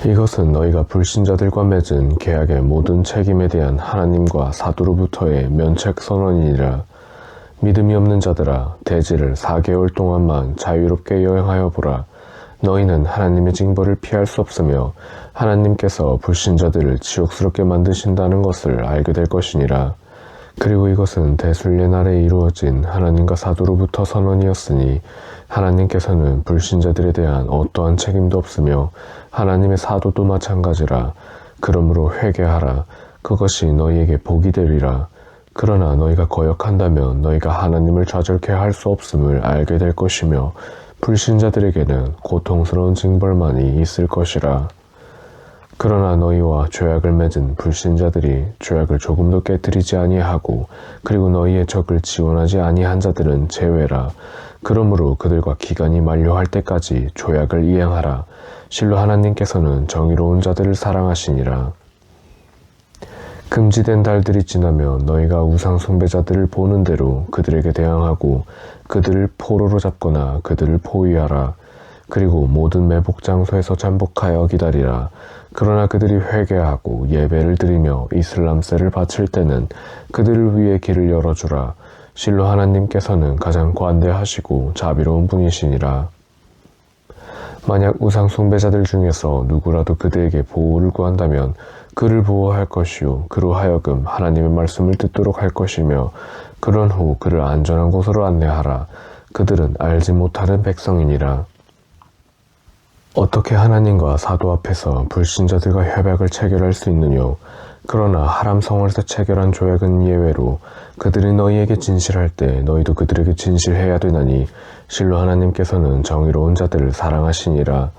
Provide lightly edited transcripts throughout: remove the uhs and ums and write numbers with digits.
이것은 너희가 불신자들과 맺은 계약의 모든 책임에 대한 하나님과 사도로부터의 면책 선언이니라. 믿음이 없는 자들아, 대지를 4개월 동안만 자유롭게 여행하여 보라. 너희는 하나님의 징벌을 피할 수 없으며 하나님께서 불신자들을 지옥스럽게 만드신다는 것을 알게 될 것이니라. 그리고 이것은 대순례 날에 이루어진 하나님과 사도로부터 선언이었으니 하나님께서는 불신자들에 대한 어떠한 책임도 없으며 하나님의 사도도 마찬가지라. 그러므로 회개하라. 그것이 너희에게 복이 되리라. 그러나 너희가 거역한다면 너희가 하나님을 좌절케 할 수 없음을 알게 될 것이며 불신자들에게는 고통스러운 징벌만이 있을 것이라. 그러나 너희와 조약을 맺은 불신자들이 조약을 조금도 깨뜨리지 아니하고 그리고 너희의 적을 지원하지 아니한 자들은 제외라. 그러므로 그들과 기간이 만료할 때까지 조약을 이행하라. 실로 하나님께서는 정의로운 자들을 사랑하시니라. 금지된 달들이 지나면 너희가 우상 숭배자들을 보는 대로 그들에게 대항하고 그들을 포로로 잡거나 그들을 포위하라. 그리고 모든 매복 장소에서 잠복하여 기다리라. 그러나 그들이 회개하고 예배를 드리며 이슬람세를 바칠 때는 그들을 위해 길을 열어주라. 실로 하나님께서는 가장 관대하시고 자비로운 분이시니라. 만약 우상 숭배자들 중에서 누구라도 그들에게 보호를 구한다면 그를 보호할 것이요 그로 하여금 하나님의 말씀을 듣도록 할 것이며 그런 후 그를 안전한 곳으로 안내하라. 그들은 알지 못하는 백성이니라. 어떻게 하나님과 사도 앞에서 불신자들과 협약을 체결할 수 있느뇨? 그러나 하람 성원에서 체결한 조약은 예외로 그들이 너희에게 진실할 때 너희도 그들에게 진실해야 되나니 실로 하나님께서는 정의로운 자들을 사랑하시니라.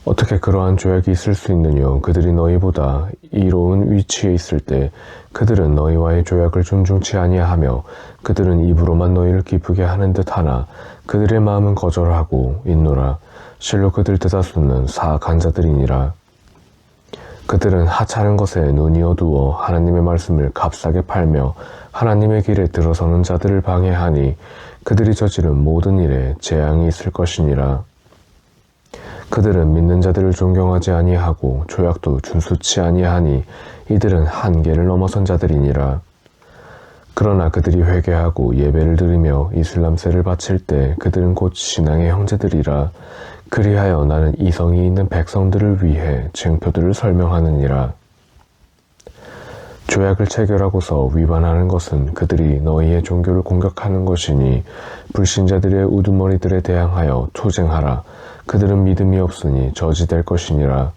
어떻게 그러한 조약이 있을 수 있느뇨? 그들이 너희보다 이로운 위치에 있을 때 그들은 너희와의 조약을 존중치 아니하며 그들은 입으로만 너희를 기쁘게 하는 듯하나 그들의 마음은 거절하고 있노라. 실로 그들 대다수는 사악한 자들이니라. 그들은 하찮은 것에 눈이 어두워 하나님의 말씀을 값싸게 팔며 하나님의 길에 들어서는 자들을 방해하니 그들이 저지른 모든 일에 재앙이 있을 것이니라. 그들은 믿는 자들을 존경하지 아니하고 조약도 준수치 아니하니 이들은 한계를 넘어선 자들이니라. 그러나 그들이 회개하고 예배를 드리며 이슬람세를 바칠 때 그들은 곧 신앙의 형제들이라. 그리하여 나는 이성이 있는 백성들을 위해 쟁표들을 설명하느니라. 조약을 체결하고서 위반하는 것은 그들이 너희의 종교를 공격하는 것이니 불신자들의 우두머리들에 대항하여 투쟁하라. 그들은 믿음이 없으니 저지될 것이니라.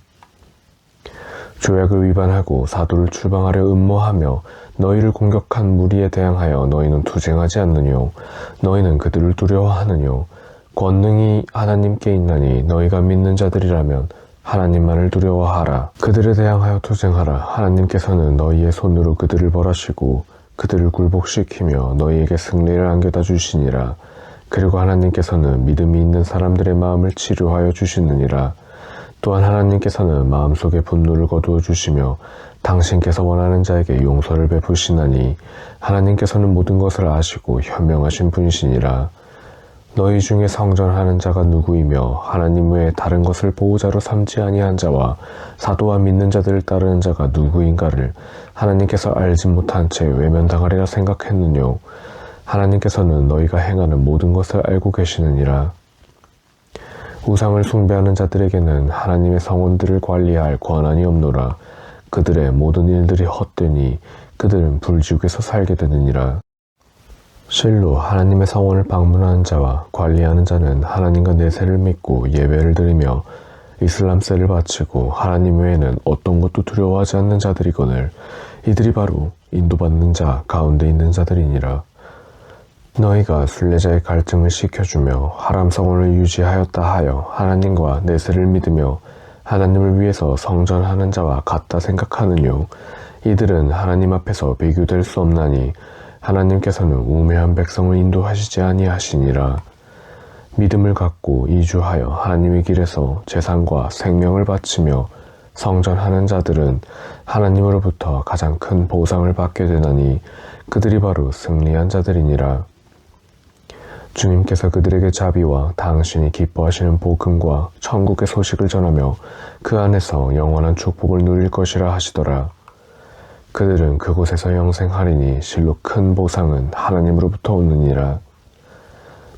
조약을 위반하고 사도를 출방하려 음모하며 너희를 공격한 무리에 대항하여 너희는 투쟁하지 않느뇨? 너희는 그들을 두려워하느뇨? 권능이 하나님께 있나니 너희가 믿는 자들이라면 하나님만을 두려워하라. 그들에 대항하여 투쟁하라. 하나님께서는 너희의 손으로 그들을 벌하시고 그들을 굴복시키며 너희에게 승리를 안겨다 주시니라. 그리고 하나님께서는 믿음이 있는 사람들의 마음을 치료하여 주시느니라. 또한 하나님께서는 마음속에 분노를 거두어 주시며 당신께서 원하는 자에게 용서를 베푸시나니 하나님께서는 모든 것을 아시고 현명하신 분이시니라. 너희 중에 성전하는 자가 누구이며 하나님 외에 다른 것을 보호자로 삼지 아니한 자와 사도와 믿는 자들을 따르는 자가 누구인가를 하나님께서 알지 못한 채 외면당하리라 생각했느뇨? 하나님께서는 너희가 행하는 모든 것을 알고 계시느니라. 우상을 숭배하는 자들에게는 하나님의 성원들을 관리할 권한이 없노라. 그들의 모든 일들이 헛되니 그들은 불지옥에서 살게 되느니라. 실로 하나님의 성원을 방문하는 자와 관리하는 자는 하나님과 내세를 믿고 예배를 드리며 이슬람세를 바치고 하나님 외에는 어떤 것도 두려워하지 않는 자들이거늘 이들이 바로 인도받는 자 가운데 있는 자들이니라. 너희가 순례자의 갈증을 식혀주며 하람 성원을 유지하였다 하여 하나님과 내세를 믿으며 하나님을 위해서 성전하는 자와 같다 생각하느뇨? 이들은 하나님 앞에서 비교될 수 없나니 하나님께서는 우매한 백성을 인도하시지 아니하시니라. 믿음을 갖고 이주하여 하나님의 길에서 재산과 생명을 바치며 성전하는 자들은 하나님으로부터 가장 큰 보상을 받게 되나니 그들이 바로 승리한 자들이니라. 주님께서 그들에게 자비와 당신이 기뻐하시는 복음과 천국의 소식을 전하며 그 안에서 영원한 축복을 누릴 것이라 하시더라. 그들은 그곳에서 영생하리니 실로 큰 보상은 하나님으로부터 오느니라.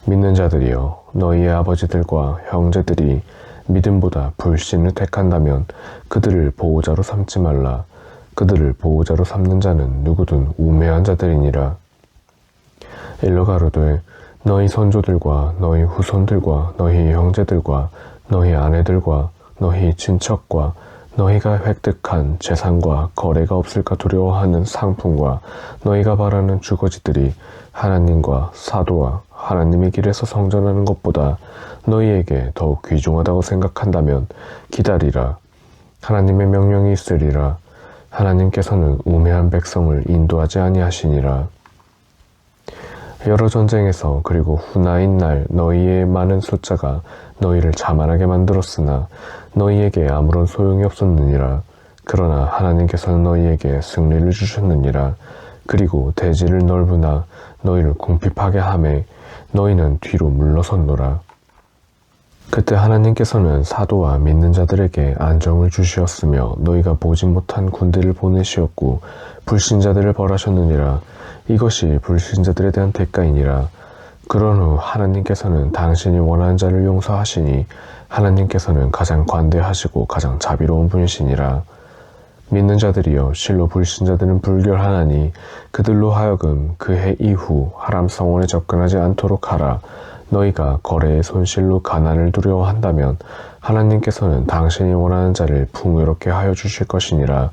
믿는 자들이여, 너희의 아버지들과 형제들이 믿음보다 불신을 택한다면 그들을 보호자로 삼지 말라. 그들을 보호자로 삼는 자는 누구든 우매한 자들이니라. 일러 가로되 너희 선조들과 너희 후손들과 너희 형제들과 너희 아내들과 너희 친척과 너희가 획득한 재산과 거래가 없을까 두려워하는 상품과 너희가 바라는 주거지들이 하나님과 사도와 하나님의 길에서 성전하는 것보다 너희에게 더욱 귀중하다고 생각한다면 기다리라. 하나님의 명령이 있으리라. 하나님께서는 우매한 백성을 인도하지 아니하시니라. 여러 전쟁에서 그리고 후나인 날 너희의 많은 숫자가 너희를 자만하게 만들었으나 너희에게 아무런 소용이 없었느니라. 그러나 하나님께서는 너희에게 승리를 주셨느니라. 그리고 대지를 넓으나 너희를 궁핍하게 하매 너희는 뒤로 물러섰노라. 그때 하나님께서는 사도와 믿는 자들에게 안정을 주시었으며 너희가 보지 못한 군대를 보내시었고 불신자들을 벌하셨느니라. 이것이 불신자들에 대한 대가이니라. 그런 후 하나님께서는 당신이 원하는 자를 용서하시니 하나님께서는 가장 관대하시고 가장 자비로운 분이시니라. 믿는 자들이여, 실로 불신자들은 불결하나니 그들로 하여금 그 해 이후 하람 성원에 접근하지 않도록 하라. 너희가 거래의 손실로 가난을 두려워한다면 하나님께서는 당신이 원하는 자를 풍요롭게 하여 주실 것이니라.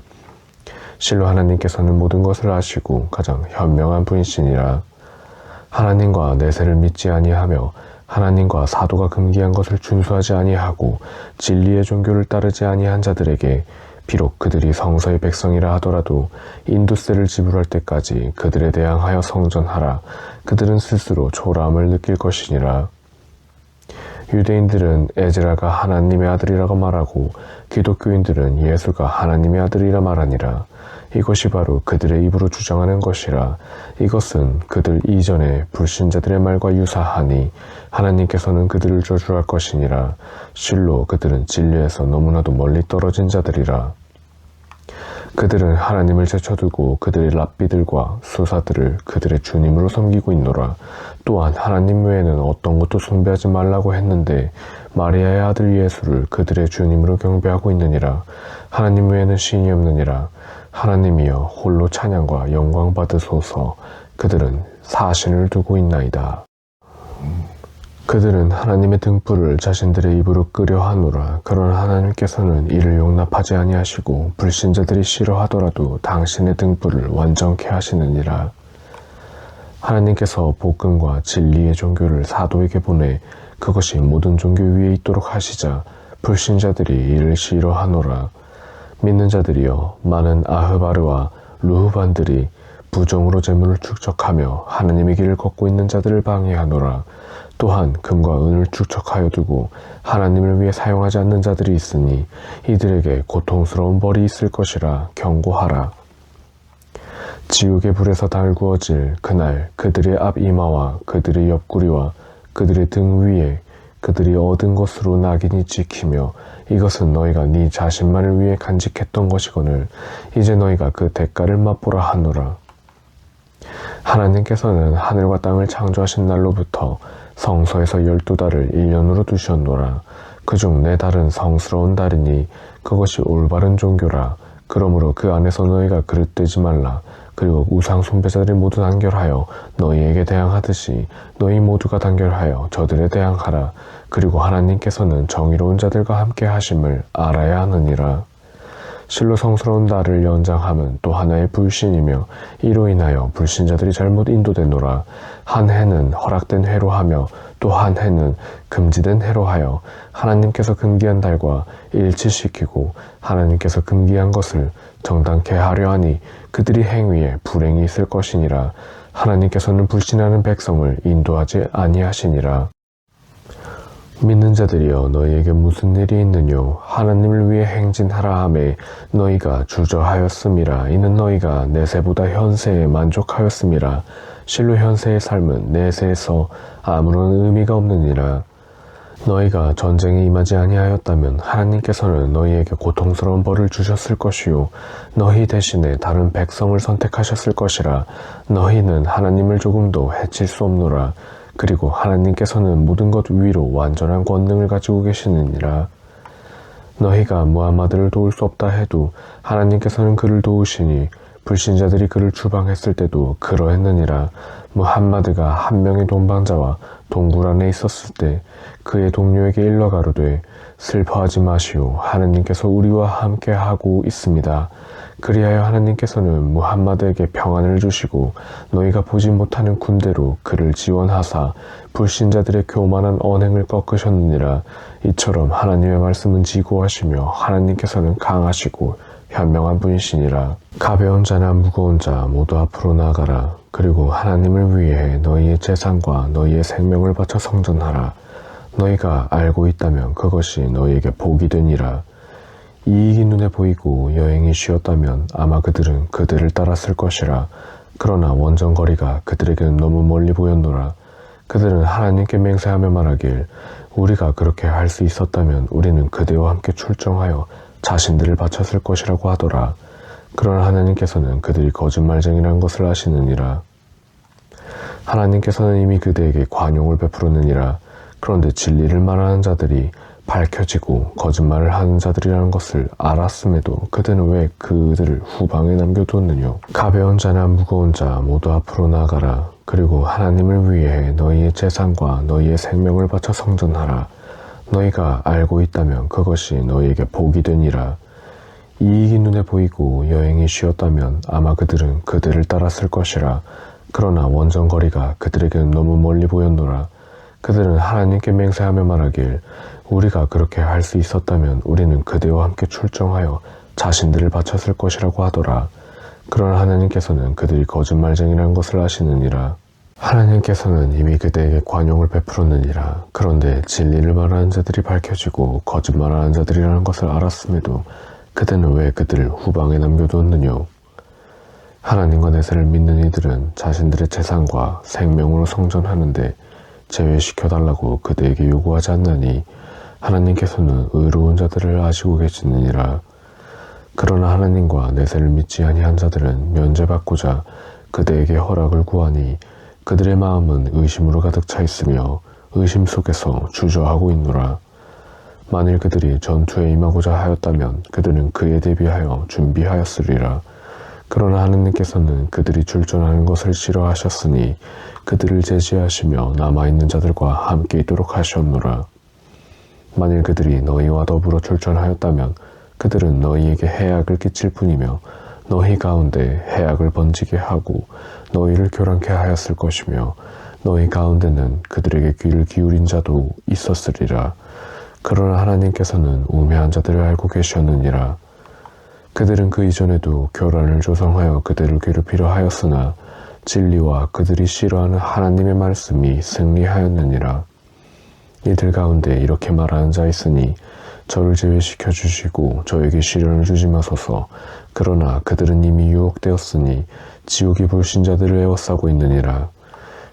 실로 하나님께서는 모든 것을 아시고 가장 현명한 분이시니라. 하나님과 내세를 믿지 아니하며 하나님과 사도가 금기한 것을 준수하지 아니하고 진리의 종교를 따르지 아니한 자들에게 비록 그들이 성서의 백성이라 하더라도 인도세를 지불할 때까지 그들에 대항하여 성전하라. 그들은 스스로 초라함을 느낄 것이니라. 유대인들은 에즈라가 하나님의 아들이라고 말하고 기독교인들은 예수가 하나님의 아들이라 말하니라. 이것이 바로 그들의 입으로 주장하는 것이라. 이것은 그들 이전의 불신자들의 말과 유사하니 하나님께서는 그들을 저주할 것이니라. 실로 그들은 진리에서 너무나도 멀리 떨어진 자들이라. 그들은 하나님을 제쳐두고 그들의 랍비들과 수사들을 그들의 주님으로 섬기고 있노라. 또한 하나님 외에는 어떤 것도 숭배하지 말라고 했는데 마리아의 아들 예수를 그들의 주님으로 경배하고 있느니라. 하나님 외에는 신이 없느니라. 하나님이여, 홀로 찬양과 영광 받으소서. 그들은 사신을 두고 있나이다. 그들은 하나님의 등불을 자신들의 입으로 끄려 하노라. 그러나 하나님께서는 이를 용납하지 아니하시고 불신자들이 싫어하더라도 당신의 등불을 완전케 하시느니라. 하나님께서 복음과 진리의 종교를 사도에게 보내 그것이 모든 종교 위에 있도록 하시자 불신자들이 이를 싫어하노라. 믿는 자들이여, 많은 아흐바르와 루흐반들이 부정으로 재물을 축적하며 하나님의 길을 걷고 있는 자들을 방해하노라. 또한 금과 은을 축적하여 두고 하나님을 위해 사용하지 않는 자들이 있으니 이들에게 고통스러운 벌이 있을 것이라 경고하라. 지옥의 불에서 달구어질 그날 그들의 앞 이마와 그들의 옆구리와 그들의 등 위에 그들이 얻은 것으로 낙인이 찍히며 이것은 너희가 네 자신만을 위해 간직했던 것이거늘 이제 너희가 그 대가를 맛보라 하노라. 하나님께서는 하늘과 땅을 창조하신 날로부터 성소에서 12달을 1년으로 두셨노라. 그중 4달은 성스러운 달이니 그것이 올바른 종교라. 그러므로 그 안에서 너희가 그릇되지 말라. 그리고 우상 숭배자들이 모두 단결하여 너희에게 대항하듯이 너희 모두가 단결하여 저들에 대항하라. 그리고 하나님께서는 정의로운 자들과 함께 하심을 알아야 하느니라. 실로 성스러운 달을 연장함은 또 하나의 불신이며 이로 인하여 불신자들이 잘못 인도되노라. 한 해는 허락된 해로 하며 또 한 해는 금지된 해로 하여 하나님께서 금기한 달과 일치시키고 하나님께서 금기한 것을 정당케 하려 하니 그들이 행위에 불행이 있을 것이니라. 하나님께서는 불신하는 백성을 인도하지 아니하시니라. 믿는 자들이여, 너희에게 무슨 일이 있느뇨? 하나님을 위해 행진하라 하매 너희가 주저하였음이라. 이는 너희가 내세보다 현세에 만족하였음이라. 실로 현세의 삶은 내세에서 아무런 의미가 없느니라. 너희가 전쟁에 임하지 아니하였다면 하나님께서는 너희에게 고통스러운 벌을 주셨을 것이요 너희 대신에 다른 백성을 선택하셨을 것이라. 너희는 하나님을 조금도 해칠 수 없노라. 그리고 하나님께서는 모든 것 위로 완전한 권능을 가지고 계시느니라. 너희가 무함마드를 도울 수 없다 해도 하나님께서는 그를 도우시니 불신자들이 그를 추방했을 때도 그러했느니라. 무함마드가 한 명의 동방자와 동굴 안에 있었을 때 그의 동료에게 일러 가로되 슬퍼하지 마시오. 하나님께서 우리와 함께 하고 있습니다. 그리하여 하나님께서는 무함마드에게 평안을 주시고 너희가 보지 못하는 군대로 그를 지원하사 불신자들의 교만한 언행을 꺾으셨느니라. 이처럼 하나님의 말씀은 지고하시며 하나님께서는 강하시고 현명한 분이시니라. 가벼운 자나 무거운 자 모두 앞으로 나가라. 그리고 하나님을 위해 너희의 재산과 너희의 생명을 바쳐 성전하라. 너희가 알고 있다면 그것이 너희에게 복이 되니라. 이익이 눈에 보이고 여행이 쉬었다면 아마 그들은 그들을 따랐을 것이라. 그러나 원정거리가 그들에게는 너무 멀리 보였노라. 그들은 하나님께 맹세하며 말하길 우리가 그렇게 할 수 있었다면 우리는 그대와 함께 출정하여 자신들을 바쳤을 것이라고 하더라. 그러나 하나님께서는 그들이 거짓말쟁이라는 것을 아시느니라. 하나님께서는 이미 그대에게 관용을 베풀었느니라. 그런데 진리를 말하는 자들이 밝혀지고 거짓말을 하는 자들이라는 것을 알았음에도 그대는 왜 그들을 후방에 남겨두었느뇨. 가벼운 자나 무거운 자 모두 앞으로 나가라. 그리고 하나님을 위해 너희의 재산과 너희의 생명을 바쳐 성전하라. 너희가 알고 있다면 그것이 너희에게 복이 되니라. 이익이 눈에 보이고 여행이 쉬었다면 아마 그들은 그들을 따랐을 것이라. 그러나 원정거리가 그들에게는 너무 멀리 보였노라. 그들은 하나님께 맹세하며 말하길 우리가 그렇게 할 수 있었다면 우리는 그대와 함께 출정하여 자신들을 바쳤을 것이라고 하더라. 그러나 하나님께서는 그들이 거짓말쟁이라는 것을 아시느니라. 하나님께서는 이미 그대에게 관용을 베풀었느니라. 그런데 진리를 말하는 자들이 밝혀지고 거짓말하는 자들이라는 것을 알았음에도 그대는 왜 그들을 후방에 남겨두었느뇨. 하나님과 내세를 믿는 이들은 자신들의 재산과 생명으로 성전하는데 제외시켜달라고 그대에게 요구하지 않나니 하나님께서는 의로운 자들을 아시고 계시느니라. 그러나 하나님과 내세를 믿지 아니한 자들은 면제받고자 그대에게 허락을 구하니 그들의 마음은 의심으로 가득 차 있으며 의심 속에서 주저하고 있노라. 만일 그들이 전투에 임하고자 하였다면 그들은 그에 대비하여 준비하였으리라. 그러나 하느님께서는 그들이 출전하는 것을 싫어하셨으니 그들을 제지하시며 남아있는 자들과 함께 있도록 하셨노라. 만일 그들이 너희와 더불어 출전하였다면 그들은 너희에게 해악을 끼칠 뿐이며 너희 가운데 해악을 번지게 하고 너희를 교란케 하였을 것이며 너희 가운데는 그들에게 귀를 기울인 자도 있었으리라. 그러나 하나님께서는 우매한 자들을 알고 계셨느니라. 그들은 그 이전에도 교란을 조성하여 그들을 괴롭히려 하였으나 진리와 그들이 싫어하는 하나님의 말씀이 승리하였느니라. 이들 가운데 이렇게 말하는 자 있으니 저를 제외시켜 주시고 저에게 시련을 주지 마소서. 그러나 그들은 이미 유혹되었으니 지옥이 불신자들을 에워싸고 있느니라.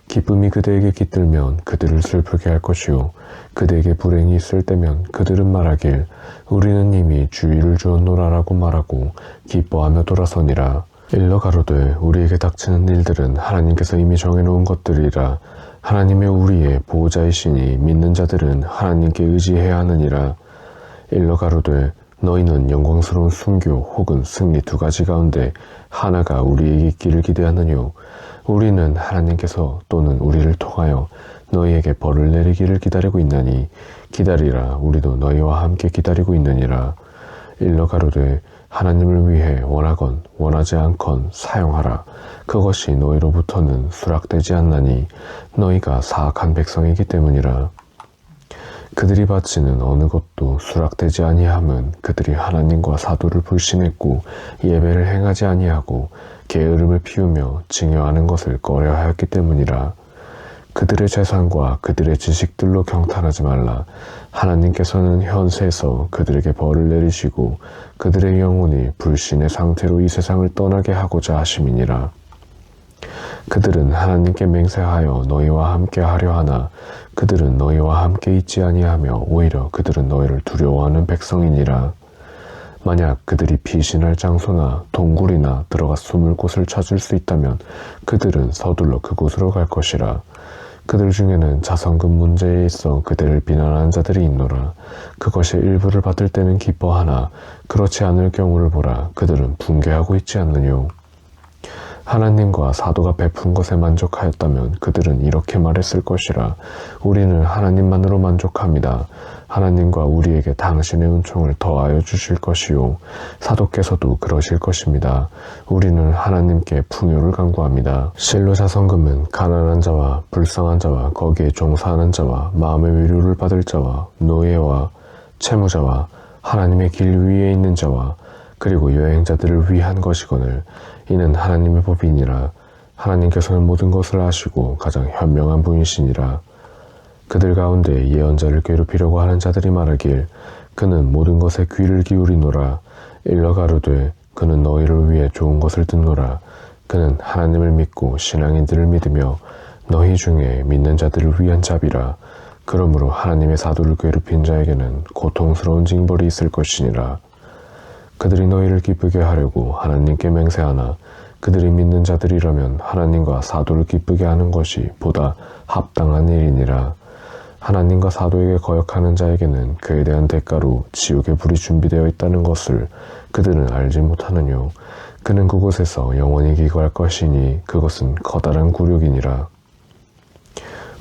기쁨이 그대에게 깃들면 그들을 슬프게 할 것이요 그대에게 불행이 있을 때면 그들은 말하길 우리는 이미 주의를 주었노라라고 말하고 기뻐하며 돌아서니라. 일러 가로되 우리에게 닥치는 일들은 하나님께서 이미 정해놓은 것들이라. 하나님의 우리의 보호자이시니 믿는 자들은 하나님께 의지해야 하느니라. 일러 가로되 너희는 영광스러운 순교 혹은 승리 두 가지 가운데 하나가 우리에게 있기를 기대하느뇨. 우리는 하나님께서 또는 우리를 통하여 너희에게 벌을 내리기를 기다리고 있나니 기다리라. 우리도 너희와 함께 기다리고 있느니라. 일러 가로되 하나님을 위해 원하건 원하지 않건 사용하라. 그것이 너희로부터는 수락되지 않나니 너희가 사악한 백성이기 때문이라. 그들이 바치는 어느 것도 수락되지 아니함은 그들이 하나님과 사도를 불신했고 예배를 행하지 아니하고 게으름을 피우며 증여하는 것을 꺼려하였기 때문이라. 그들의 재산과 그들의 지식들로 경탄하지 말라. 하나님께서는 현세에서 그들에게 벌을 내리시고 그들의 영혼이 불신의 상태로 이 세상을 떠나게 하고자 하심이니라. 그들은 하나님께 맹세하여 너희와 함께 하려 하나 그들은 너희와 함께 있지 아니하며 오히려 그들은 너희를 두려워하는 백성이니라. 만약 그들이 피신할 장소나 동굴이나 들어가 숨을 곳을 찾을 수 있다면 그들은 서둘러 그곳으로 갈 것이라. 그들 중에는 자선금 문제에 있어 그들을 비난하는 자들이 있노라. 그것의 일부를 받을 때는 기뻐하나 그렇지 않을 경우를 보라. 그들은 붕괴하고 있지 않느뇨. 하나님과 사도가 베푼 것에 만족하였다면 그들은 이렇게 말했을 것이라. 우리는 하나님만으로 만족합니다. 하나님과 우리에게 당신의 은총을 더하여 주실 것이요 사도께서도 그러실 것입니다. 우리는 하나님께 풍요를 간구합니다. 실로 자선금은 가난한 자와 불쌍한 자와 거기에 종사하는 자와 마음의 위로를 받을 자와 노예와 채무자와 하나님의 길 위에 있는 자와 그리고 여행자들을 위한 것이거늘 이는 하나님의 법이니라. 하나님께서는 모든 것을 아시고 가장 현명한 분이시니라. 그들 가운데 예언자를 괴롭히려고 하는 자들이 말하길 그는 모든 것에 귀를 기울이노라. 일러 가로되 그는 너희를 위해 좋은 것을 듣노라. 그는 하나님을 믿고 신앙인들을 믿으며 너희 중에 믿는 자들을 위한 자비라. 그러므로 하나님의 사도를 괴롭힌 자에게는 고통스러운 징벌이 있을 것이니라. 그들이 너희를 기쁘게 하려고 하나님께 맹세하나 그들이 믿는 자들이라면 하나님과 사도를 기쁘게 하는 것이 보다 합당한 일이니라. 하나님과 사도에게 거역하는 자에게는 그에 대한 대가로 지옥의 불이 준비되어 있다는 것을 그들은 알지 못하느뇨. 그는 그곳에서 영원히 기거할 것이니 그것은 커다란 굴욕이니라.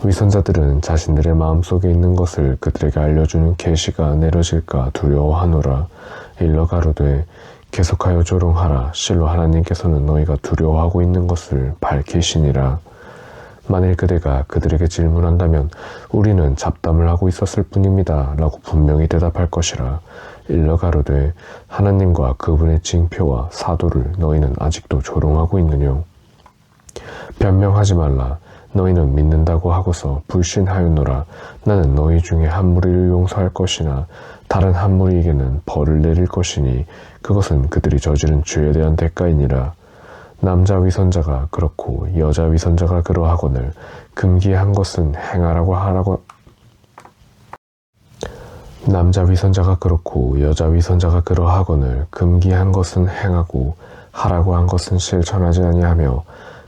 위선자들은 자신들의 마음속에 있는 것을 그들에게 알려주는 계시가 내려질까 두려워하노라. 일러 가로되 계속하여 조롱하라. 실로 하나님께서는 너희가 두려워하고 있는 것을 밝히시니라. 만일 그대가 그들에게 질문한다면 우리는 잡담을 하고 있었을 뿐입니다 라고 분명히 대답할 것이라. 일러 가로되 하나님과 그분의 징표와 사도를 너희는 아직도 조롱하고 있느뇨. 변명하지 말라. 너희는 믿는다고 하고서 불신하였노라. 나는 너희 중에 한 무리를 용서할 것이나 다른 한 무리에게는 벌을 내릴 것이니 그것은 그들이 저지른 죄에 대한 대가이니라. 남자 위선자가 그렇고 여자 위선자가 그러하거늘 금기한 것은 행하라고 하라고 남자 위선자가 그렇고 여자 위선자가 그러하거늘 금기한 것은 행하고 하라고 한 것은 실천하지 아니하며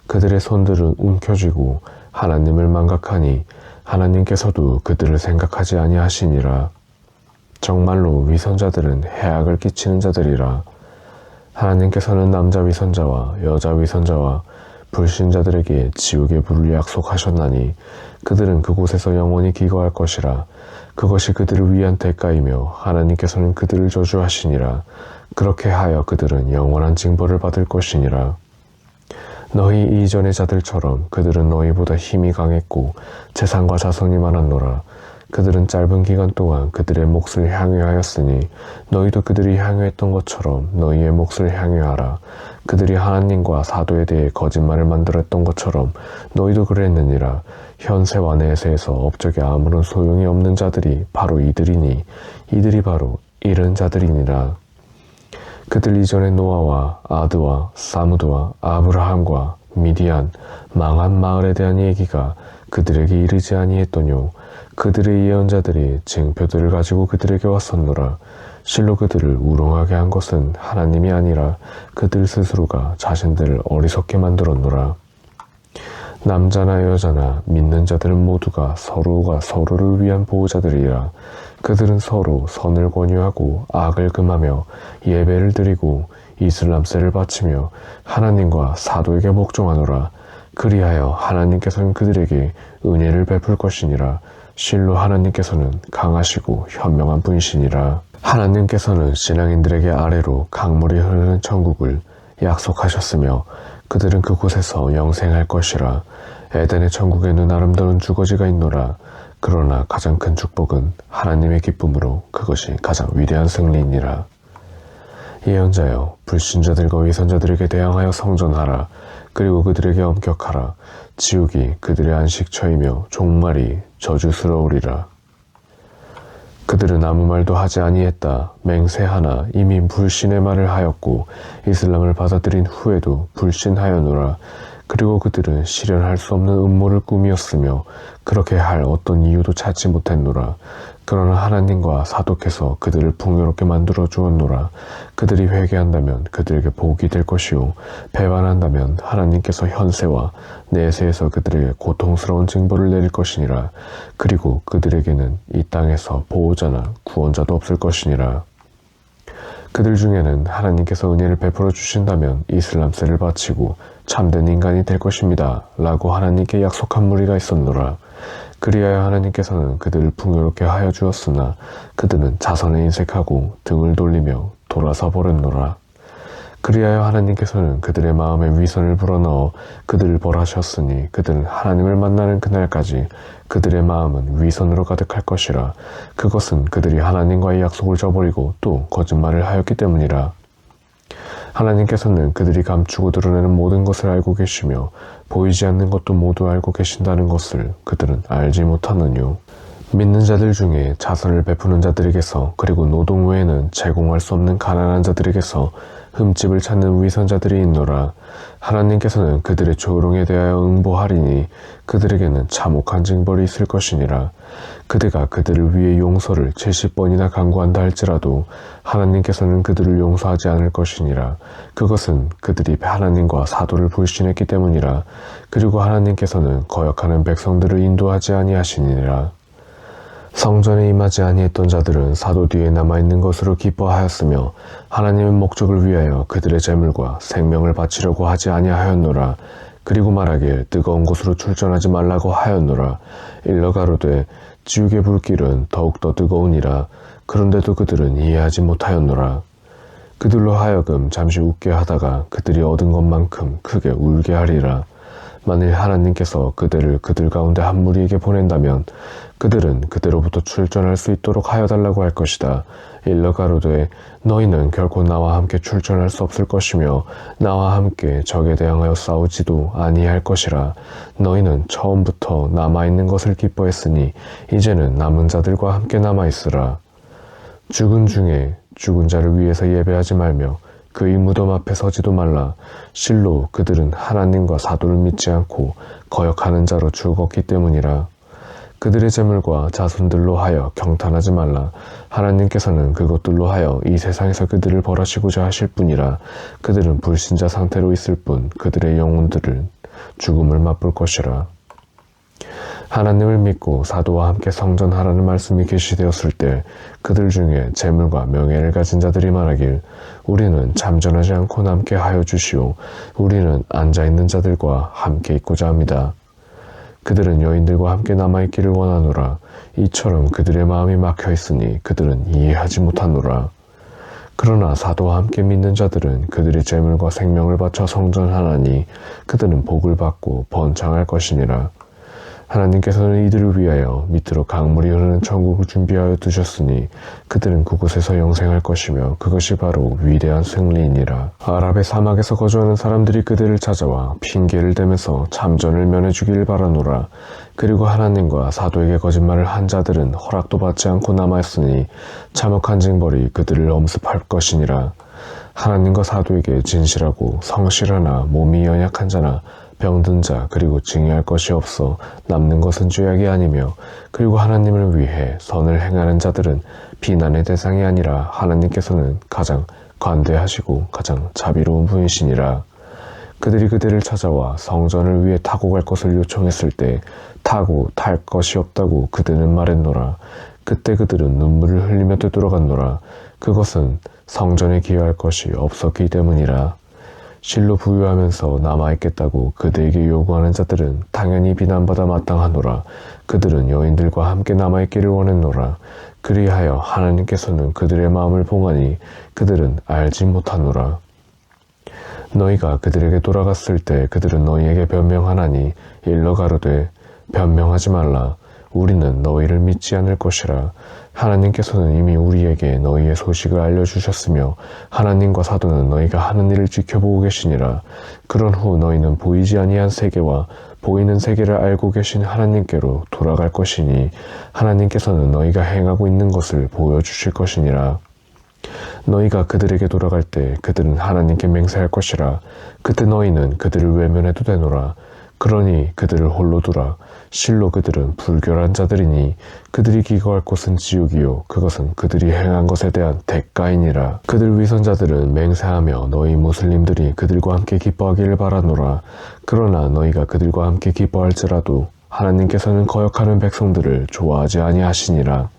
그들의 손들은 움켜쥐고 하나님을 망각하니 하나님께서도 그들을 생각하지 아니하시니라. 정말로 위선자들은 해악을 끼치는 자들이라. 하나님께서는 남자 위선자와 여자 위선자와 불신자들에게 지옥의 불을 약속하셨나니 그들은 그곳에서 영원히 기거할 것이라. 그것이 그들을 위한 대가이며 하나님께서는 그들을 저주하시니라. 그렇게 하여 그들은 영원한 징벌을 받을 것이니라. 너희 이전의 자들처럼 그들은 너희보다 힘이 강했고 재산과 자손이 많았노라. 그들은 짧은 기간 동안 그들의 몫을 향유하였으니 너희도 그들이 향유했던 것처럼 너희의 몫을 향유하라. 그들이 하나님과 사도에 대해 거짓말을 만들었던 것처럼 너희도 그랬느니라. 현세와 내세에서 업적에 아무런 소용이 없는 자들이 바로 이들이니 이들이 바로 이른 자들이니라. 그들 이전에 노아와 아드와 사무드와 아브라함과 미디안 망한 마을에 대한 얘기가 그들에게 이르지 아니했더뇨. 그들의 예언자들이 징표들을 가지고 그들에게 왔었노라. 실로 그들을 우롱하게 한 것은 하나님이 아니라 그들 스스로가 자신들을 어리석게 만들었노라. 남자나 여자나 믿는 자들은 모두가 서로가 서로를 위한 보호자들이라. 그들은 서로 선을 권유하고 악을 금하며 예배를 드리고 이슬람세를 바치며 하나님과 사도에게 복종하노라. 그리하여 하나님께서는 그들에게 은혜를 베풀 것이니라. 실로 하나님께서는 강하시고 현명한 분이시니라. 하나님께서는 신앙인들에게 아래로 강물이 흐르는 천국을 약속하셨으며 그들은 그곳에서 영생할 것이라. 에덴의 천국에는 아름다운 주거지가 있노라. 그러나 가장 큰 축복은 하나님의 기쁨으로 그것이 가장 위대한 승리이니라. 예언자여, 불신자들과 위선자들에게 대항하여 성전하라. 그리고 그들에게 엄격하라. 지옥이 그들의 안식처이며 종말이 저주스러우리라. 그들은 아무 말도 하지 아니했다. 맹세하나 이미 불신의 말을 하였고 이슬람을 받아들인 후에도 불신하여노라. 그리고 그들은 실현할 수 없는 음모를 꾸미었으며 그렇게 할 어떤 이유도 찾지 못했노라. 그러나 하나님과 사독해서 그들을 풍요롭게 만들어 주었노라. 그들이 회개한다면 그들에게 복이 될 것이요 배반한다면 하나님께서 현세와 내세에서 그들에게 고통스러운 징벌을 내릴 것이니라. 그리고 그들에게는 이 땅에서 보호자나 구원자도 없을 것이니라. 그들 중에는 하나님께서 은혜를 베풀어 주신다면 이슬람세를 바치고 참된 인간이 될 것입니다 라고 하나님께 약속한 무리가 있었노라. 그리하여 하나님께서는 그들을 풍요롭게 하여 주었으나 그들은 자선에 인색하고 등을 돌리며 돌아서 버렸노라. 그리하여 하나님께서는 그들의 마음에 위선을 불어넣어 그들을 벌하셨으니 그들은 하나님을 만나는 그날까지 그들의 마음은 위선으로 가득할 것이라. 그것은 그들이 하나님과의 약속을 저버리고 또 거짓말을 하였기 때문이라. 하나님께서는 그들이 감추고 드러내는 모든 것을 알고 계시며 보이지 않는 것도 모두 알고 계신다는 것을 그들은 알지 못하느뇨. 믿는 자들 중에 자선을 베푸는 자들에게서 그리고 노동 외에는 제공할 수 없는 가난한 자들에게서 흠집을 찾는 위선자들이 있노라. 하나님께서는 그들의 조롱에 대하여 응보하리니 그들에게는 참혹한 징벌이 있을 것이니라. 그대가 그들을 위해 용서를 70번이나 간구한다 할지라도 하나님께서는 그들을 용서하지 않을 것이니라. 그것은 그들이 하나님과 사도를 불신했기 때문이라. 그리고 하나님께서는 거역하는 백성들을 인도하지 아니하시니라. 성전에 임하지 아니했던 자들은 사도 뒤에 남아있는 것으로 기뻐하였으며 하나님의 목적을 위하여 그들의 재물과 생명을 바치려고 하지 아니하였노라. 그리고 말하길 뜨거운 곳으로 출전하지 말라고 하였노라. 일러 가로되 지옥의 불길은 더욱더 뜨거우니라. 그런데도 그들은 이해하지 못하였노라. 그들로 하여금 잠시 웃게 하다가 그들이 얻은 것만큼 크게 울게 하리라. 만일 하나님께서 그들을 그들 가운데 한 무리에게 보낸다면 그들은 그대로부터 출전할 수 있도록 하여 달라고 할 것이다. 일러 가로되 너희는 결코 나와 함께 출전할 수 없을 것이며 나와 함께 적에 대항하여 싸우지도 아니할 것이라. 너희는 처음부터 남아있는 것을 기뻐했으니 이제는 남은 자들과 함께 남아있으라. 죽은 중에 죽은 자를 위해서 예배하지 말며 그의 무덤 앞에 서지도 말라. 실로 그들은 하나님과 사도를 믿지 않고 거역하는 자로 죽었기 때문이라. 그들의 재물과 자손들로 하여 경탄하지 말라. 하나님께서는 그것들로 하여 이 세상에서 그들을 벌하시고자 하실 뿐이라. 그들은 불신자 상태로 있을 뿐 그들의 영혼들은 죽음을 맛볼 것이라. 하나님을 믿고 사도와 함께 성전하라는 말씀이 계시되었을 때 그들 중에 재물과 명예를 가진 자들이 말하길 우리는 잠잠하지 않고 남게 하여 주시오. 우리는 앉아있는 자들과 함께 있고자 합니다. 그들은 여인들과 함께 남아있기를 원하노라. 이처럼 그들의 마음이 막혀있으니 그들은 이해하지 못하노라. 그러나 사도와 함께 믿는 자들은 그들의 재물과 생명을 바쳐 성전하나니 그들은 복을 받고 번창할 것이니라. 하나님께서는 이들을 위하여 밑으로 강물이 흐르는 천국을 준비하여 두셨으니 그들은 그곳에서 영생할 것이며 그것이 바로 위대한 승리이니라. 아랍의 사막에서 거주하는 사람들이 그들을 찾아와 핑계를 대면서 참전을 면해주기를 바라노라. 그리고 하나님과 사도에게 거짓말을 한 자들은 허락도 받지 않고 남아있으니 참혹한 징벌이 그들을 엄습할 것이니라. 하나님과 사도에게 진실하고 성실하나 몸이 연약한 자나 병든 자 그리고 증여할 것이 없어 남는 것은 죄악이 아니며 그리고 하나님을 위해 선을 행하는 자들은 비난의 대상이 아니라 하나님께서는 가장 관대하시고 가장 자비로운 분이시니라. 그들이 그들을 찾아와 성전을 위해 타고 갈 것을 요청했을 때 타고 탈 것이 없다고 그들은 말했노라. 그때 그들은 눈물을 흘리며 되돌아갔노라. 그것은 성전에 기여할 것이 없었기 때문이라. 실로 부유하면서 남아있겠다고 그들에게 요구하는 자들은 당연히 비난받아 마땅하노라. 그들은 여인들과 함께 남아있기를 원했노라. 그리하여 하나님께서는 그들의 마음을 봉하니 그들은 알지 못하노라. 너희가 그들에게 돌아갔을 때 그들은 너희에게 변명하나니 일러 가로되 변명하지 말라. 우리는 너희를 믿지 않을 것이라. 하나님께서는 이미 우리에게 너희의 소식을 알려주셨으며 하나님과 사도는 너희가 하는 일을 지켜보고 계시니라. 그런 후 너희는 보이지 아니한 세계와 보이는 세계를 알고 계신 하나님께로 돌아갈 것이니 하나님께서는 너희가 행하고 있는 것을 보여주실 것이니라. 너희가 그들에게 돌아갈 때 그들은 하나님께 맹세할 것이라. 그때 너희는 그들을 외면해도 되노라. 그러니 그들을 홀로 두라. 실로 그들은 불결한 자들이니 그들이 기거할 곳은 지옥이요 그것은 그들이 행한 것에 대한 대가이니라. 그들 위선자들은 맹세하며 너희 무슬림들이 그들과 함께 기뻐하기를 바라노라. 그러나 너희가 그들과 함께 기뻐할지라도 하나님께서는 거역하는 백성들을 좋아하지 아니하시니라.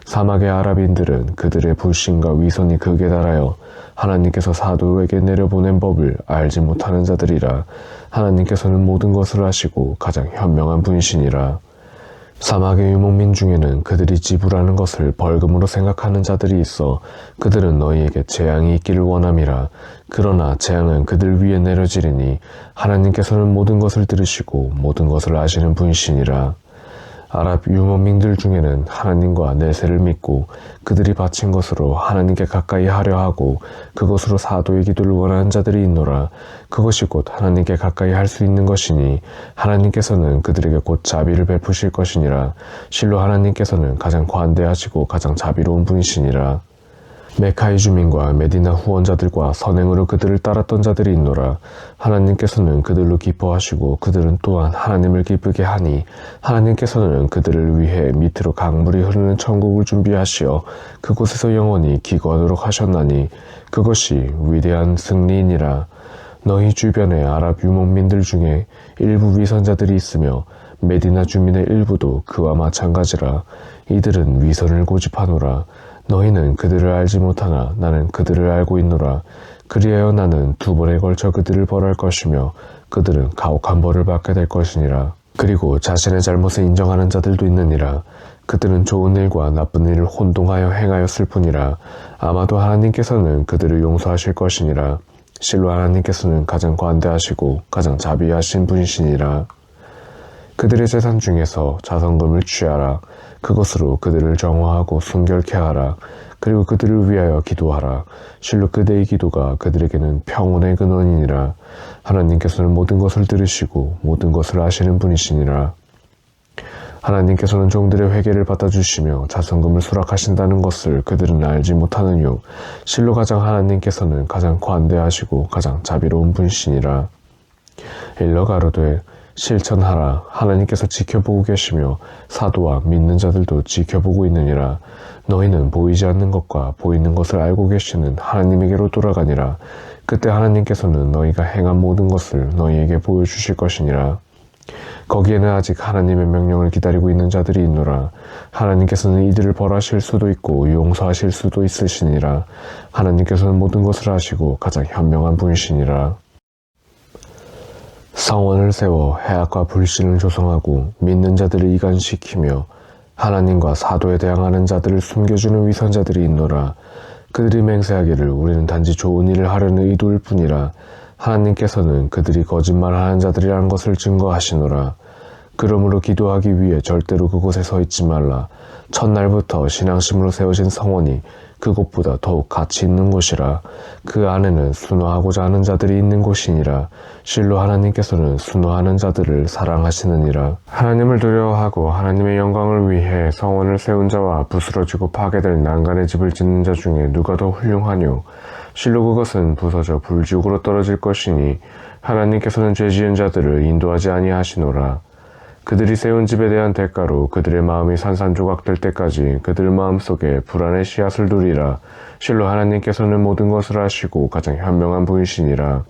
사막의 아랍인들은 그들의 불신과 위선이 극에 달하여 하나님께서 사도에게 내려보낸 법을 알지 못하는 자들이라. 하나님께서는 모든 것을 아시고 가장 현명한 분이시니라. 사막의 유목민 중에는 그들이 지불하는 것을 벌금으로 생각하는 자들이 있어 그들은 너희에게 재앙이 있기를 원함이라. 그러나 재앙은 그들 위에 내려지리니 하나님께서는 모든 것을 들으시고 모든 것을 아시는 분이시니라. 아랍 유목민들 중에는 하나님과 내세를 믿고 그들이 바친 것으로 하나님께 가까이 하려 하고 그것으로 사도의 기도를 원하는 자들이 있노라. 그것이 곧 하나님께 가까이 할 수 있는 것이니 하나님께서는 그들에게 곧 자비를 베푸실 것이니라. 실로 하나님께서는 가장 관대하시고 가장 자비로운 분이시니라. 메카의 주민과 메디나 후원자들과 선행으로 그들을 따랐던 자들이 있노라. 하나님께서는 그들로 기뻐하시고 그들은 또한 하나님을 기쁘게 하니 하나님께서는 그들을 위해 밑으로 강물이 흐르는 천국을 준비하시어 그곳에서 영원히 기거하도록 하셨나니 그것이 위대한 승리이니라. 너희 주변의 아랍 유목민들 중에 일부 위선자들이 있으며 메디나 주민의 일부도 그와 마찬가지라. 이들은 위선을 고집하노라. 너희는 그들을 알지 못하나 나는 그들을 알고 있노라. 그리하여 나는 두 번에 걸쳐 그들을 벌할 것이며 그들은 가혹한 벌을 받게 될 것이니라. 그리고 자신의 잘못을 인정하는 자들도 있느니라. 그들은 좋은 일과 나쁜 일을 혼동하여 행하였을 뿐이라. 아마도 하나님께서는 그들을 용서하실 것이니라. 실로 하나님께서는 가장 관대하시고 가장 자비하신 분이시니라. 그들의 재산 중에서 자선금을 취하라. 그것으로 그들을 정화하고 순결케 하라. 그리고 그들을 위하여 기도하라. 실로 그대의 기도가 그들에게는 평온의 근원이니라. 하나님께서는 모든 것을 들으시고 모든 것을 아시는 분이시니라. 하나님께서는 종들의 회개를 받아주시며 자선금을 수락하신다는 것을 그들은 알지 못하느뇨. 실로 가장 하나님께서는 가장 관대하시고 가장 자비로운 분이시니라. 일러 가로되 실천하라. 하나님께서 지켜보고 계시며 사도와 믿는 자들도 지켜보고 있느니라. 너희는 보이지 않는 것과 보이는 것을 알고 계시는 하나님에게로 돌아가니라. 그때 하나님께서는 너희가 행한 모든 것을 너희에게 보여주실 것이니라. 거기에는 아직 하나님의 명령을 기다리고 있는 자들이 있노라. 하나님께서는 이들을 벌하실 수도 있고 용서하실 수도 있으시니라. 하나님께서는 모든 것을 아시고 가장 현명한 분이시니라. 성원을 세워 해악과 불신을 조성하고 믿는 자들을 이간시키며 하나님과 사도에 대항하는 자들을 숨겨주는 위선자들이 있노라. 그들이 맹세하기를 우리는 단지 좋은 일을 하려는 의도일 뿐이라. 하나님께서는 그들이 거짓말하는 자들이라는 것을 증거하시노라. 그러므로 기도하기 위해 절대로 그곳에 서 있지 말라. 첫날부터 신앙심으로 세워진 성원이 그곳보다 더욱 가치 있는 곳이라. 그 안에는 순화하고자 하는 자들이 있는 곳이니라. 실로 하나님께서는 순화하는 자들을 사랑하시느니라. 하나님을 두려워하고 하나님의 영광을 위해 성원을 세운 자와 부스러지고 파괴될 난간의 집을 짓는 자 중에 누가 더 훌륭하뇨. 실로 그것은 부서져 불지옥으로 떨어질 것이니 하나님께서는 죄지은 자들을 인도하지 아니하시노라. 그들이 세운 집에 대한 대가로 그들의 마음이 산산조각될 때까지 그들 마음속에 불안의 씨앗을 두리라. 실로 하나님께서는 모든 것을 아시고 가장 현명한 분이시니라.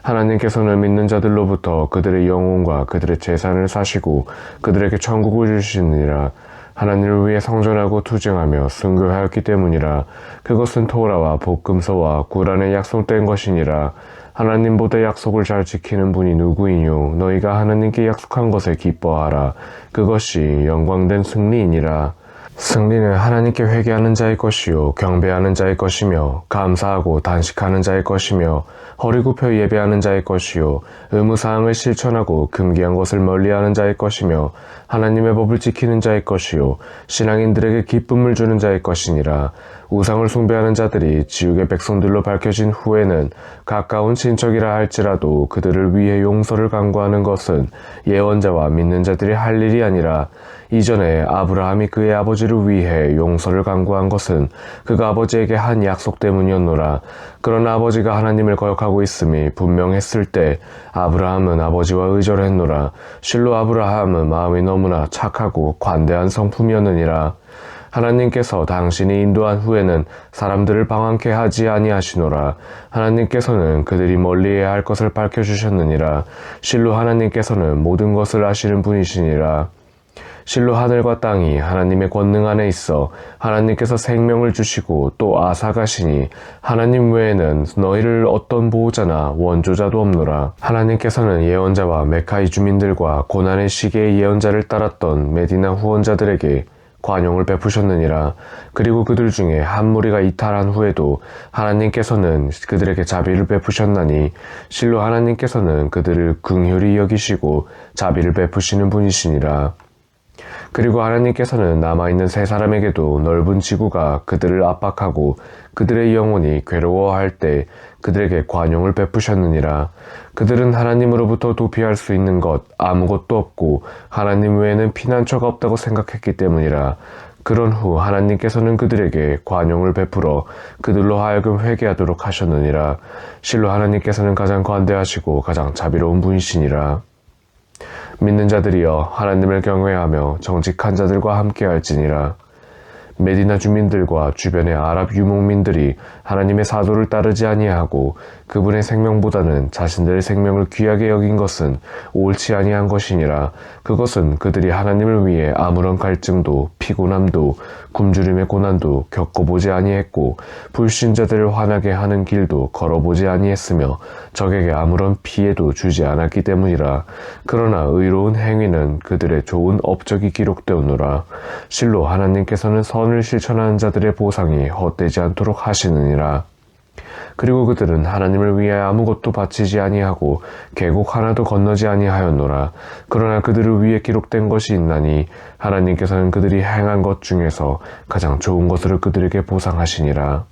하나님께서는 믿는 자들로부터 그들의 영혼과 그들의 재산을 사시고 그들에게 천국을 주시니라. 하나님을 위해 성전하고 투쟁하며 순교하였기 때문이라. 그것은 토라와 복금서와 구란에 약속된 것이니라. 하나님보다 약속을 잘 지키는 분이 누구이뇨. 너희가 하나님께 약속한 것에 기뻐하라. 그것이 영광된 승리이니라. 승리는 하나님께 회개하는 자의 것이요 경배하는 자의 것이며 감사하고 단식하는 자의 것이며 허리 굽혀 예배하는 자의 것이요 의무사항을 실천하고 금기한 것을 멀리하는 자의 것이며 하나님의 법을 지키는 자의 것이요 신앙인들에게 기쁨을 주는 자의 것이니라. 우상을 숭배하는 자들이 지옥의 백성들로 밝혀진 후에는 가까운 친척이라 할지라도 그들을 위해 용서를 간구하는 것은 예언자와 믿는 자들이 할 일이 아니라 이전에 아브라함이 그의 아버지를 위해 용서를 간구한 것은 그가 아버지에게 한 약속 때문이었노라. 그러나 아버지가 하나님을 거역하고 있음이 분명했을 때 아브라함은 아버지와 의절했노라. 실로 아브라함은 마음이 너무나 착하고 관대한 성품이었느니라. 하나님께서 당신이 인도한 후에는 사람들을 방황케 하지 아니하시노라. 하나님께서는 그들이 멀리해야 할 것을 밝혀주셨느니라. 실로 하나님께서는 모든 것을 아시는 분이시니라. 실로 하늘과 땅이 하나님의 권능 안에 있어 하나님께서 생명을 주시고 또 아사가시니 하나님 외에는 너희를 어떤 보호자나 원조자도 없노라. 하나님께서는 예언자와 메카이 주민들과 고난의 시기의 예언자를 따랐던 메디나 후원자들에게 관용을 베푸셨느니라. 그리고 그들 중에 한 무리가 이탈한 후에도 하나님께서는 그들에게 자비를 베푸셨나니 실로 하나님께서는 그들을 긍휼히 여기시고 자비를 베푸시는 분이시니라. 그리고 하나님께서는 남아있는 세 사람에게도 넓은 지구가 그들을 압박하고 그들의 영혼이 괴로워할 때 그들에게 관용을 베푸셨느니라. 그들은 하나님으로부터 도피할 수 있는 것 아무것도 없고 하나님 외에는 피난처가 없다고 생각했기 때문이라. 그런 후 하나님께서는 그들에게 관용을 베풀어 그들로 하여금 회개하도록 하셨느니라. 실로 하나님께서는 가장 관대하시고 가장 자비로운 분이시니라. 믿는 자들이여 하나님을 경외하며 정직한 자들과 함께할지니라. 메디나 주민들과 주변의 아랍 유목민들이 하나님의 사도를 따르지 아니하고 그분의 생명보다는 자신들의 생명을 귀하게 여긴 것은 옳지 아니한 것이니라. 그것은 그들이 하나님을 위해 아무런 갈증도 피곤함도 굶주림의 고난도 겪어보지 아니했고 불신자들을 화나게 하는 길도 걸어보지 아니했으며 적에게 아무런 피해도 주지 않았기 때문이라. 그러나 의로운 행위는 그들의 좋은 업적이 기록되오노라. 실로 하나님께서는 선을 실천하는 자들의 보상이 헛되지 않도록 하시느니라. 그리고 그들은 하나님을 위해 아무것도 바치지 아니하고 계곡 하나도 건너지 아니하였노라. 그러나 그들을 위해 기록된 것이 있나니 하나님께서는 그들이 행한 것 중에서 가장 좋은 것으로 그들에게 보상하시니라.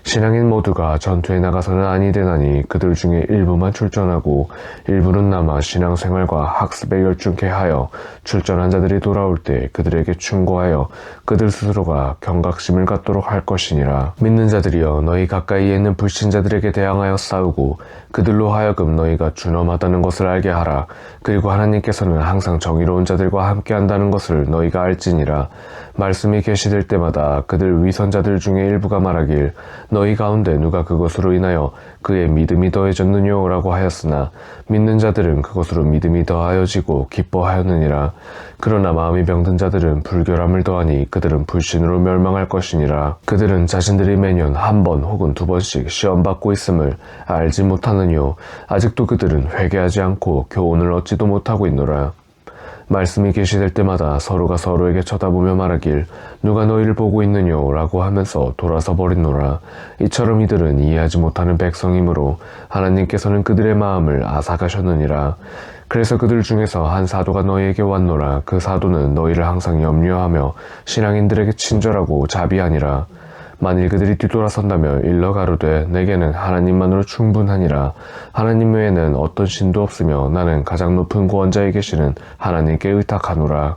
신앙인 모두가 전투에 나가서는 아니 되나니 그들 중에 일부만 출전하고 일부는 남아 신앙생활과 학습에 열중케 하여 출전한 자들이 돌아올 때 그들에게 충고하여 그들 스스로가 경각심을 갖도록 할 것이니라. 믿는 자들이여 너희 가까이에 있는 불신자들에게 대항하여 싸우고 그들로 하여금 너희가 준엄하다는 것을 알게 하라. 그리고 하나님께서는 항상 정의로운 자들과 함께한다는 것을 너희가 알지니라. 말씀이 계시될 때마다 그들 위선자들 중에 일부가 말하길 너희 가운데 누가 그것으로 인하여 그의 믿음이 더해졌느뇨 라고 하였으나 믿는 자들은 그것으로 믿음이 더하여지고 기뻐하였느니라. 그러나 마음이 병든 자들은 불결함을 더하니 그들은 불신으로 멸망할 것이니라. 그들은 자신들이 매년 한 번 혹은 두 번씩 시험받고 있음을 알지 못하느뇨. 아직도 그들은 회개하지 않고 교훈을 얻지도 못하고 있노라. 말씀이 계시될 때마다 서로가 서로에게 쳐다보며 말하길 누가 너희를 보고 있느뇨 라고 하면서 돌아서 버리노라. 이처럼 이들은 이해하지 못하는 백성이므로 하나님께서는 그들의 마음을 앗아가셨느니라. 그래서 그들 중에서 한 사도가 너희에게 왔노라. 그 사도는 너희를 항상 염려하며 신앙인들에게 친절하고 자비하니라. 만일 그들이 뒤돌아선다며 일러 가로되 내게는 하나님만으로 충분하니라. 하나님 외에는 어떤 신도 없으며 나는 가장 높은 구원자에 계시는 하나님께 의탁하노라.